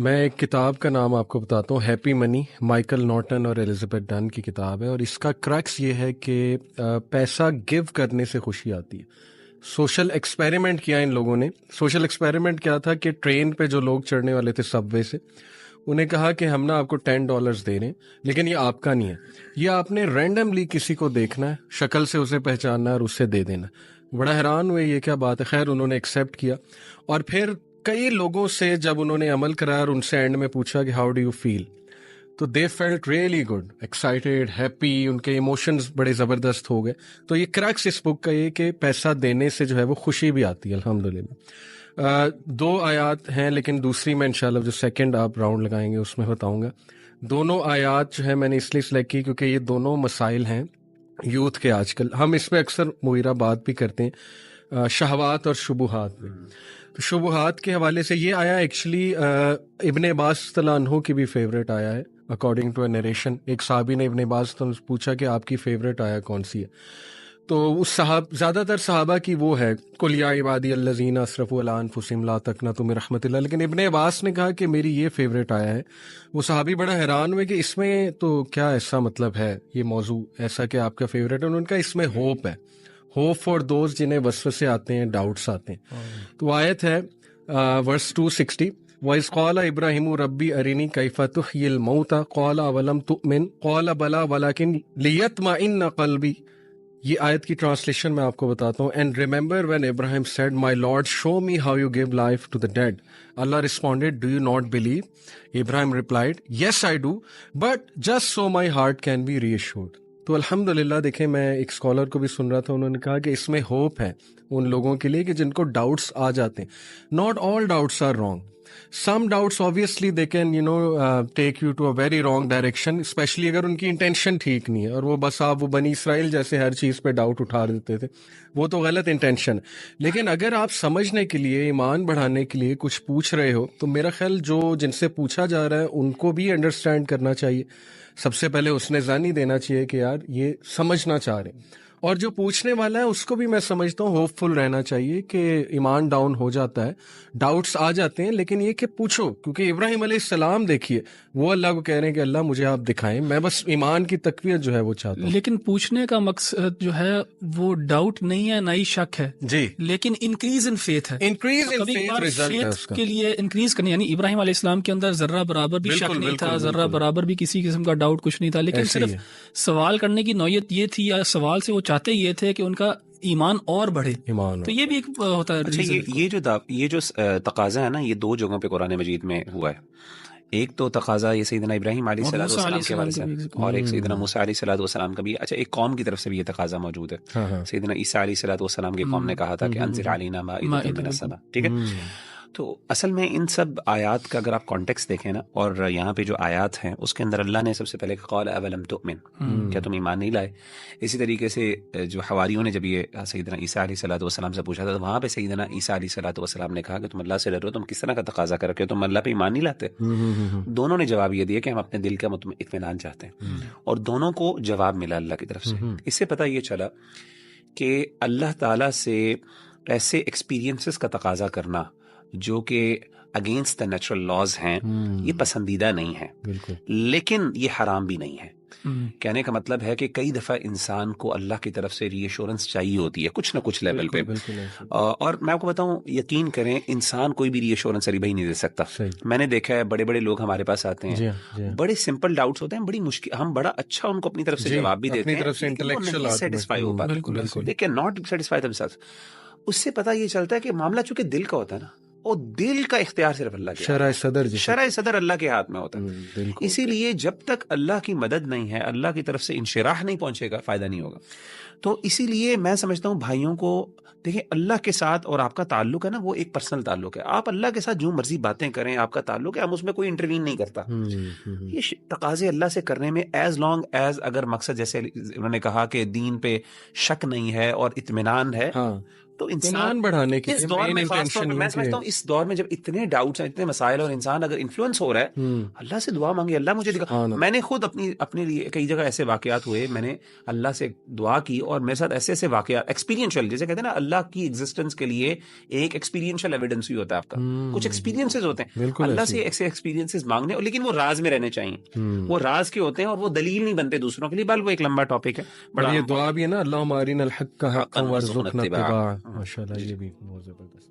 میں ایک کتاب کا نام آپ کو بتاتا ہوں، ہیپی منی، مائیکل نارٹن اور ایلزبتھ ڈن کی کتاب ہے، اور اس کا کرکس یہ ہے کہ پیسہ گیو کرنے سے خوشی آتی ہے۔ سوشل ایکسپیریمنٹ کیا ان لوگوں نے۔ سوشل ایکسپیریمنٹ کیا تھا کہ ٹرین پہ جو لوگ چڑھنے والے تھے سب وے سے، انہیں کہا کہ ہم نا آپ کو $10 دے رہے ہیں، لیکن یہ آپ کا نہیں ہے، یہ آپ نے رینڈملی کسی کو دیکھنا ہے، شکل سے اسے پہچاننا ہے اور اسے دے دینا۔ بڑا حیران ہوئے یہ کیا بات ہے، خیر انہوں نے ایکسیپٹ کیا، اور پھر کئی لوگوں سے جب انہوں نے عمل کرایا اور ان سے اینڈ میں پوچھا کہ ہاؤ ڈو یو فیل، تو they felt really good, excited, happy, ان کے ایموشنز بڑے زبردست ہو گئے۔ تو یہ کرکس اس بک کا یہ کہ پیسہ دینے سے جو ہے وہ خوشی بھی آتی ہے الحمدللہ۔ 2 آیات ہیں، لیکن دوسری میں انشاءاللہ جو سیکنڈ آپ راؤنڈ لگائیں گے اس میں بتاؤں گا۔ دونوں آیات جو ہے میں نے اس لیے سلیکٹ کی کیونکہ یہ دونوں مسائل ہیں یوتھ کے آج کل، ہم اس میں اکثر مغیرہ بات بھی کرتے ہیں، شہوات اور شبہات میں۔ تو شبہات کے حوالے سے یہ آیا ایکچولی ابن عباس رضی اللہ عنہ کی بھی فیوریٹ آیا ہے، اکارڈنگ ٹو اے نریشن۔ ایک صحابی نے ابن عباس سے پوچھا کہ آپ کی فیوریٹ آیا کون سی ہے، تو اس زیادہ تر صحابہ کی وہ ہے قل یا عبادی الذین اسرفوا علی انفسہم لا تقنطوا من رحمۃ اللہ، لیکن ابن عباس نے کہا کہ میری یہ فیوریٹ آیا ہے۔ وہ صحابی بڑا حیران ہوئے کہ اس میں تو کیا ایسا مطلب ہے، یہ موضوع ایسا کہ آپ کا فیوریٹ ہے؟ انہوں نے کہا اس میں ہوپ ہے، ہوپ فار دوز جنہیں وسوسے آتے ہیں، ڈاؤٹس آتے ہیں۔ تو آیت ہے ورس 260، وَإِذْ قَالَ إِبْرَاهِيمُ رَبِّ أَرِنِي كَيْفَ تُحْيِي الْمَوْتَى قَالَ أَوَلَمْ تُؤْمِنْ قَالَ بَلَىٰ وَلَٰكِنْ لِيَطْمَئِنَّ قَلْبِي۔ یہ آیت کی ٹرانسلیشن میں آپ کو بتاتا ہوں۔ And remember when Ibrahim said my lord show me how you give life to the dead, Allah responded do you not believe, Ibrahim replied yes I do but just so my heart can be reassured. تو الحمدللہ دیکھیں، میں ایک scholar کو بھی سن رہا تھا، انہوں نے کہا کہ اس میں ہوپ ہے ان لوگوں کے لیے کہ جن کو ڈاؤٹس آ جاتے ہیں۔ Not all doubts are wrong, some doubts obviously they can take you to a very wrong direction، especially اگر ان کی انٹینشن ٹھیک نہیں ہے، اور وہ بس آپ وہ بنی اسرائیل جیسے ہر چیز پہ ڈاؤٹ اٹھا دیتے تھے، وہ تو غلط انٹینشن۔ لیکن اگر آپ سمجھنے کے لیے، ایمان بڑھانے کے لیے کچھ پوچھ رہے ہو، تو میرا خیال جن سے پوچھا جا رہا ہے ان کو بھی انڈرسٹینڈ کرنا چاہیے۔ سب سے پہلے اس نے ظن ہی دینا چاہیے کہ یار یہ سمجھنا چاہ رہے ہیں، اور جو پوچھنے والا ہے اس کو بھی میں سمجھتا ہوں ہوپ فل رہنا چاہیے کہ ایمان ڈاؤن ہو جاتا ہے، ڈاؤٹس آ جاتے ہیں، لیکن یہ کہ پوچھو، کیونکہ ابراہیم علیہ السلام دیکھیے وہ اللہ کو کہہ رہے ہیں کہ اللہ مجھے آپ دکھائیں، میں بس ایمان کی تقویت جو ہے وہ چاہتا ہوں۔ لیکن پوچھنے کا مقصد جو ہے وہ ڈاؤٹ نہیں ہے، نہ ہی شک ہے جی، لیکن انکریز ان فیتھ ہے، انکریز ان فیتھ ریزلٹ ہے اس کا کے لیے انکریز کرنی، یعنی ابراہیم علیہ السلام کے اندر ذرہ برابر بھی شک نہیں تھا، ذرہ برابر بھی کسی قسم کا ڈاؤٹ کچھ نہیں تھا، لیکن صرف سوال کرنے کی نوعیت یہ تھی، یا سوال سے وہ چاہتے یہ تھے کہ ان کا ایمان اور بڑھے، تو یہ بھی ایک ہوتا ہے۔ یہ جو تقاضا ہے نا، یہ 2 جگہوں پہ قرآن مجید میں ہوا ہے۔ ایک تو تقاضا یہ سیدنا ابراہیم علیہ السلام کے بارے سے، اور ایک سیدنا موسیٰ علیہ السلام کا بھی۔ اچھا، ایک قوم کی طرف سے بھی یہ تقاضا موجود ہے، سیدنا عیسیٰ علیہ السلام کی قوم نے کہا تھا کہ انزل علینا مائدۃ من السماء، ٹھیک ہے۔ تو اصل میں ان سب آیات کا اگر آپ کانٹیکس دیکھیں نا، اور یہاں پہ جو آیات ہیں اس کے اندر اللہ نے سب سے پہلے قال اولم تؤمن، کیا تم ایمان نہیں لائے؟ اسی طریقے سے جو حواریوں نے جب یہ سیدنا عیسیٰ علیہ السلام سے پوچھا تھا، تو وہاں پہ سیدنا عیسیٰ علیہ السلام نے کہا کہ تم اللہ سے ڈرو، تم کس طرح کا تقاضا کر کے تم اللہ پہ ایمان نہیں لاتے؟ دونوں نے جواب یہ دیا کہ ہم اپنے دل کا اطمینان چاہتے ہیں، اور دونوں کو جواب ملا اللہ کی طرف سے۔ اس سے پتہ یہ چلا کہ اللہ تعالیٰ سے ایسے ایکسپیرینسز کا تقاضا کرنا جو کہ اگینسٹ دا نیچرل لاز ہیں، یہ پسندیدہ نہیں ہے، لیکن یہ حرام بھی نہیں ہے۔ کہنے کا مطلب ہے کہ کئی دفعہ انسان کو اللہ کی طرف سے ری ایشورنس چاہیے ہوتی ہے کچھ نہ کچھ لیول پہ، اور میں آپ کو بتاؤں، یقین کریں، انسان کوئی بھی ری ایشورنس علی بھائی نہیں دے سکتا۔ میں نے دیکھا ہے بڑے بڑے لوگ ہمارے پاس آتے ہیں، بڑے سمپل ڈاؤٹس ہوتے ہیں، بڑی مشکل، ہم بڑا اچھا ان کو اپنی طرف سے جواب بھی دیتے ہیں، سیٹسفائی ہو پاتے، they can not satisfy themselves. اس سے پتہ یہ چلتا ہے کہ معاملہ چونکہ دل کا ہوتا ہے نا، اور دل کا اختیار صرف اللہ کے، شرع صدر اللہ کے ہاتھ میں ہوتا ہے۔ اسی لیے جب تک اللہ کی مدد نہیں ہے، اللہ کی طرف سے انشراح نہیں پہنچے گا، فائدہ نہیں ہوگا۔ تو اسی لیے میں سمجھتا ہوں بھائیوں کو، دیکھیں اللہ کے ساتھ اور آپ کا تعلق ہے نا، وہ ایک پرسنل تعلق ہے، آپ اللہ کے ساتھ جو مرضی باتیں کریں، آپ کا تعلق ہے، ہم اس میں کوئی انٹروین نہیں کرتا۔ یہ تقاضے اللہ سے کرنے میں ایز لانگ اگر مقصد، جیسے انہوں نے کہا کہ دین پہ شک نہیں ہے اور اطمینان ہے، تو انسان بڑھانے کی اس دور میں خاص طور پہ میں سمجھتا ہوں اس دور میں جب اتنے ڈاؤٹس ہیں, اتنے مسائل, اور انسان اگر انفلوئنس ہو رہا ہے, اللہ سے دعا مانگے, اللہ مجھے دکھا. میں نے خود اپنے لیے کئی جگہ ایسے واقعات ہوئے, میں نے اللہ سے دعا کی اور میرے ساتھ ایسے ایسے واقعات ایکسپیرینشل, جیسے کہتے ہیں نا اللہ کی ایگزسٹنس کے لیے ایک ایکسپیرینشل ایویڈنس بھی ہوتا ہے آپ کا, کچھ ایکسپیرینسز ہوتے ہیں اللہ سے ایسے ایکسپیرینسز مانگنے, لیکن وہ راز میں رہنے چاہیے, وہ راز کے ہوتے ہیں اور وہ دلیل نہیں بنتے دوسروں کے لیے, بل وہ ایک لمبا ٹاپک ہے. بڑا یہ دعا بھی ہے نا, اللہم ارنا الحق حقا وارزقنا اتباعہ, ماشاءاللہ یہ بھی بہت زبردست.